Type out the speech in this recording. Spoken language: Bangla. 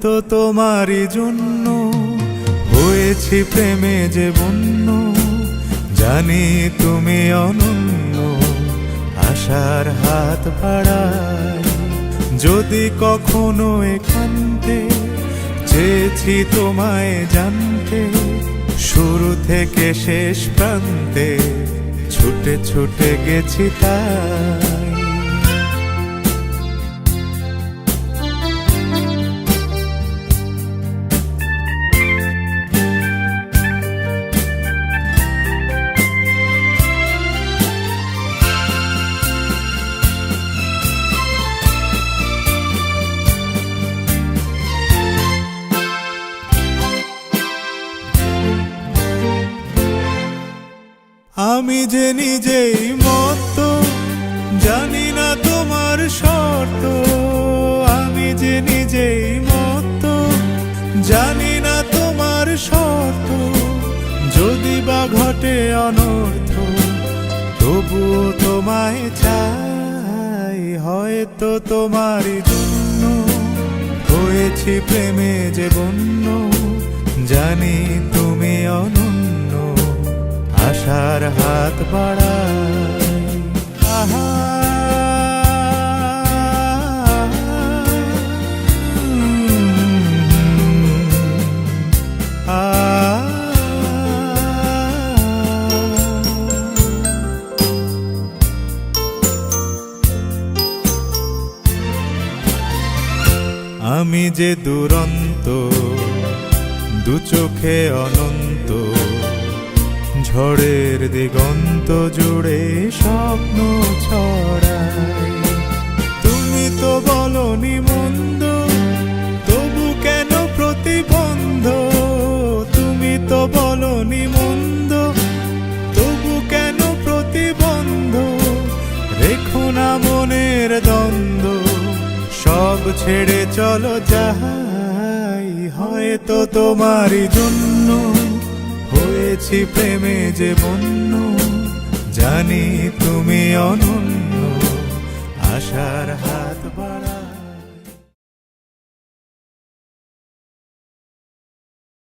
হয়তো তোমারই জন্য হয়েছি প্রেমে যে বন্য, জানি তুমি অনন্য, আশার হাত বাড়াই। যদি কখনো একান্তে চেয়েছি তোমায় জানতে, শুরু থেকে শেষ প্রান্তে ছুটে ছুটে গেছি তাই। আমি যে নিজেই মত, জানি না তোমার শর্ত। আমি যে নিজেই মত, জানি না তোমার শর্ত। যদি বা ঘটে অনর্থ, তবুও তোমায় চাই। হয়তো তোমারই জন্য হয়েছি প্রেমে যে বন্য, জানি তুমি অনন্য, আশার হাত বাড়াই। আহা আমি যে দুরন্ত, দু চোখে অনন্ত, ঝড়ের দিগন্ত জুড়ে স্বপ্ন ছড়াই। তুমি তো বলনি মন্দ, তবু কেন প্রতিবন্ধ? তুমি তো বলনি মন্দ, তবু কেন প্রতিবন্ধ? রেখো না মনের দ্বন্দ্ব, সব ছেড়ে চলো যাই। হয়তো তোমারই জন্য হয়েছি প্রেমে যে বন্য, জানি তুমি অনন্য, আশার হাত